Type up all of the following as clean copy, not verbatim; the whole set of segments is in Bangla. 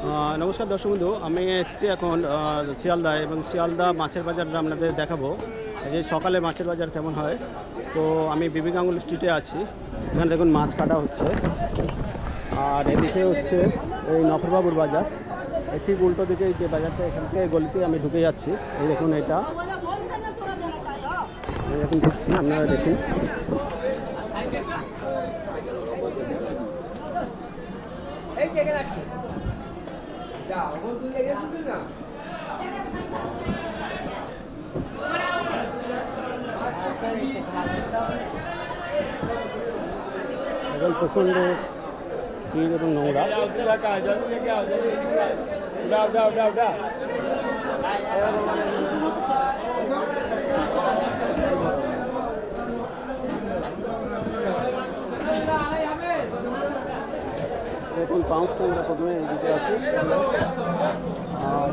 নমস্কার দর্শক বন্ধু, আমি এসেছি এখন শিয়ালদায় এবং শিয়ালদা মাছের বাজার আপনাদের দেখাবো যে সকালে মাছের বাজার কেমন হয়। তো আমি বিবি গাঙ্গুলি স্ট্রিটে আছি। এখানে দেখুন মাছ কাটা হচ্ছে, আর এদিকে হচ্ছে এই নফরবাবুর বাজার। ঠিক উল্টো দিকে যে বাজারটা, এখান থেকে গলিতে আমি ঢুকে যাচ্ছি। এই দেখুন, এটা এখন ঢুকছি, আপনারা দেখুন। এখন প্রচণ্ড ভিড় এবং নোংরা। দেখুন পাউন্সটা আমরা প্রথমে দিতে আসি, আর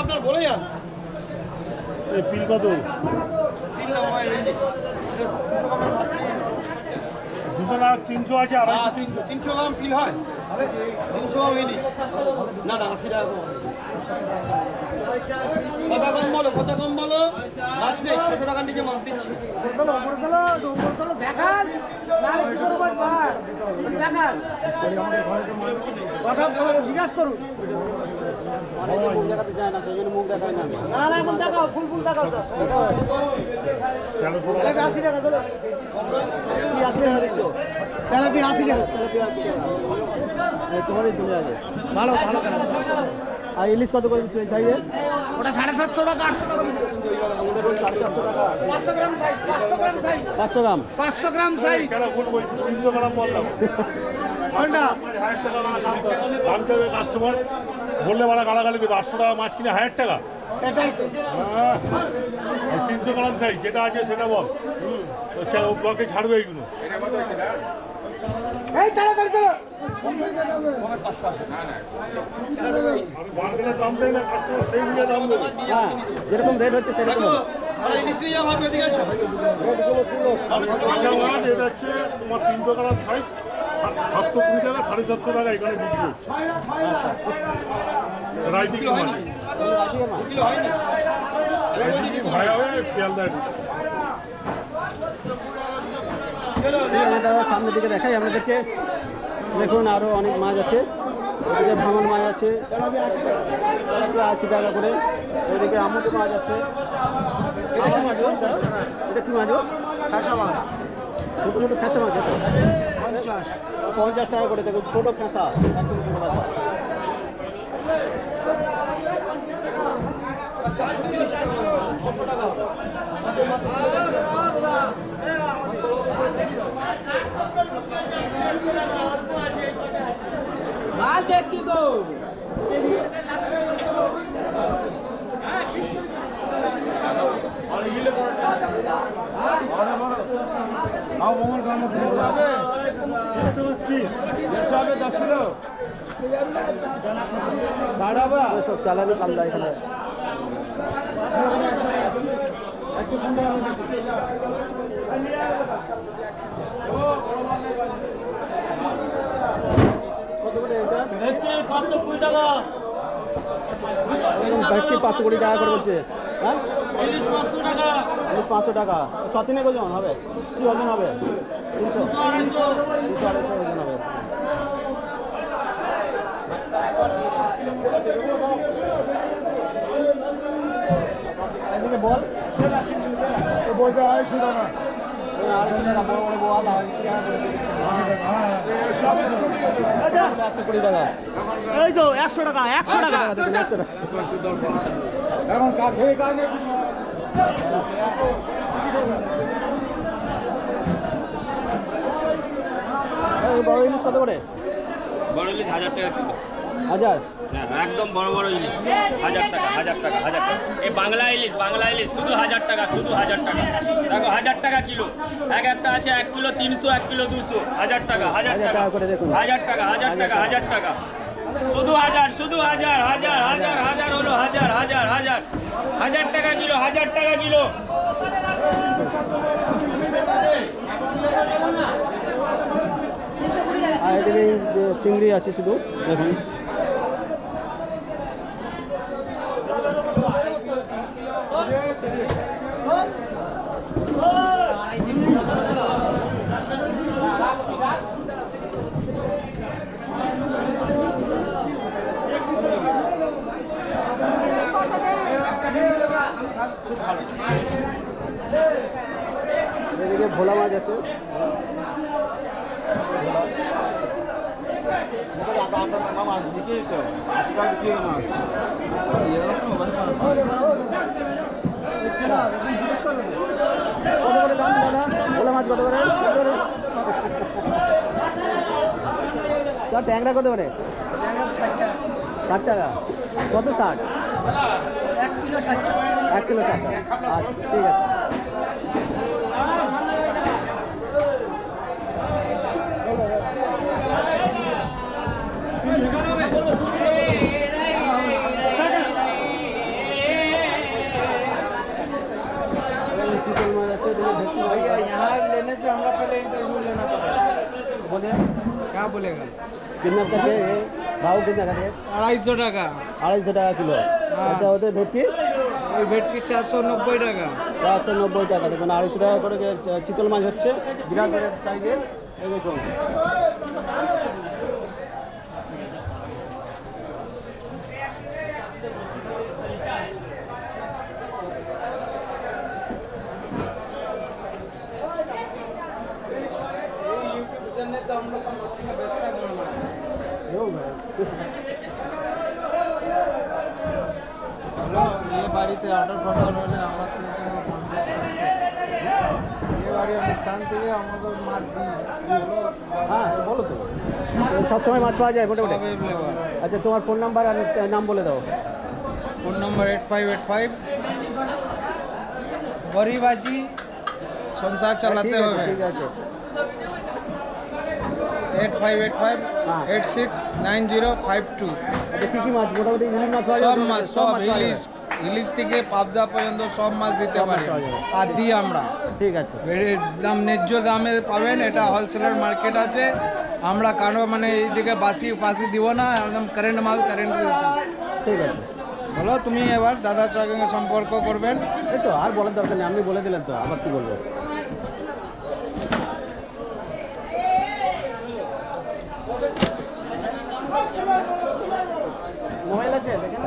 আপনার বলে যান পিল কত? 200 টাকা 300 আছে, 250 300 গ্রাম পিল হয়, 300 গ্রাম ইলিশ না 80 টাকা। কথা কম বলো, কথা কম বলো, মাছ নেই, 600 টাকার নিচে মাছ দিচ্ছি। জিজ্ঞাসা করুন, মুখ দেখাতে চায় না, সেই জন্য মুখ দেখায় না। না এখন দেখাও, ফুল দেখাও। 80 টাকা দিল, তেলাপি 80 টাকা। তোমারই তুলে আছে, ভালো ভালো। আর ইলিশ কত করে দিচ্ছে চাইয়ে? ওটা 750 টাকা, 800 টাকা। 750 টাকা, 500 গ্রাম সাইজ, 500 গ্রাম সাইজ, 500 গ্রাম। 500 গ্রাম সাইজ। 300 গ্রাম বললাম কোনটা? কাস্টমার বললে বাড়া গালাগালি দেবে। 800 টাকা মাছ কিনে 1000 টাকা, এটাই তো। 300 গ্রাম চাই, যেটা আছে সেটা বল। ও ব্লকে ছাড়বে এইগুলো। এই তাড়াতাড়ি চলো। মার্কেটের দাম দেয় না, কাস্টমার সেই বুঝে দাম দেবে। হ্যাঁ, যেরকম রেট হচ্ছে সেরকম হবে। কাঁচা মাছ এটা হচ্ছে তোমার 300 গ্রাম সাইজ, 720 টাকা, 750 টাকা এখানে বিক্রি হচ্ছে। রাজদিঘি মাছ, রাজদিঘি ভায়া হয়ে শিয়ালদায় দাদা সামনের দিকে দেখাই আপনাদেরকে। দেখুন আরও অনেক মাছ আছে, এদিকে ভাঙন মাছ আছে 80 টাকা করে, এদিকে আমুদ মাছ আছে। আমুদ মাছ এটা কি মাছ? খাসা মাছ ছোটো ছোটো খেঁসা মাছ, এটা 50 টাকা করে। দেখুন ছোটো খেঁসা, একদম ছোটো খেঁসা। মাল দেখছি তো। সব চালানি কান্দা এখানে। কত করে এটা? 520 টাকা। 520 টাকা করে বলছে। হ্যাঁ, ইলিশ 500 টাকা। ইলিশ 500 টাকা। সতিনে ওজন হবে? কি ওজন হবে? 300 200 ওজন হবে। এদিকে বল, বলতে 250 টাকা। 250 টাকা বড় বড় বোয়াল 250 টাকা করে দিচ্ছে। 120 টাকা। এই তো 100 টাকা, 100 টাকা। দেখুন 100 টাকা। এখন কাকে কাকে এই বড় ইলিশ কত করে? বড় ইলিশ 1000 টাকা কিলো। 1000? হ্যাঁ, একদম বড় বড় ইলিশ 1000 টাকা, 1000 টাকা, 1000 টাকা। এই বাংলা ইলিশ শুধু 1000 টাকা, শুধু 1000 টাকা। দেখো 1000 টাকা কিলো। এক একটা আছে 1 কিলো 300, 1 কিলো 200। 1000 টাকা, 1000 টাকা করে দেখুন। 1000 টাকা, 1000 টাকা, 1000 টাকা। শুধু 1000, শুধু 1000, 1000, 1000, 1000 হলো 1000, 1000, 1000। 1000 টাকা কিলো, 1000 টাকা কিলো। আর এদিকে যে চিংড়ি আছে শুধু দেখুন। এদিকে ভোলা মাছ আছে। কত করে দাম দাদা? ভোলা মাছ কত করে? তোর ট্যাংরা কত করে? 60 টাকা। কত 60? 1 কিলো 60 টাকা। 1 কিলো 60 টাকা। আচ্ছা ঠিক আছে। चिकन माछ আছে भैया यहाँ लेने से हमरा पहले इंटरव्यू लेना पड़ेगा। बोलिए क्या बोलेगा? कितना करके ये भाव कितना करके? 250 টাকা। 250 টাকা কিলো। আচ্ছা ওদের ভেটকি? ওই ভেটকি 490 টাকা। 490 টাকা। দেখুন 250 টাকা করে চিতল মাছ হচ্ছে বিরাট বিরাট সাইজের। এই দেখুন तो हम लोग का मच्छी का व्यवसाय करना है। ये বাড়িতে অর্ডার ফর্ডার হলে আমরা ये বাড়ি অনুষ্ঠান থেকে আমাদের মাছ দিই। হ্যাঁ বলো তো সব সময় মাছ পাওয়া যায় মোটামুটি? সব available। আচ্ছা তোমার ফোন নাম্বার আর নাম বলে দাও। ফোন নম্বর 8585 গরিবাজি সংসার চালাতে হবে। ঠিক আছে 8585 হ্যাঁ। 869052। আচ্ছা কী কী মাছ মোটামুটি ইলিশ মাছ পাওয়া সব যাবে? মাছ সব পাওয়া যাবে? ইলিশ ইলিশ থেকে পাবদা পর্যন্ত সব মাছ দিতে সব মাছ পারি পাওয়া যাবে। আর দিই আমরা। ঠিক আছে দাম ন্যায্য দামে পাবেন। এটা হোলসেলার মার্কেট আছে। আমরা কারো মানে এইদিকে বাসি ফাঁসি দিব না, একদম কারেন্ট মাল কারেন্ট। ঠিক আছে বলো তুমি এবার দাদার সঙ্গে সম্পর্ক করবেন। এই তো আর বলার দরকার নেই, আপনি বলে দিলেন তো আবার কি বলবো। মোবাইল আছে দেখেন।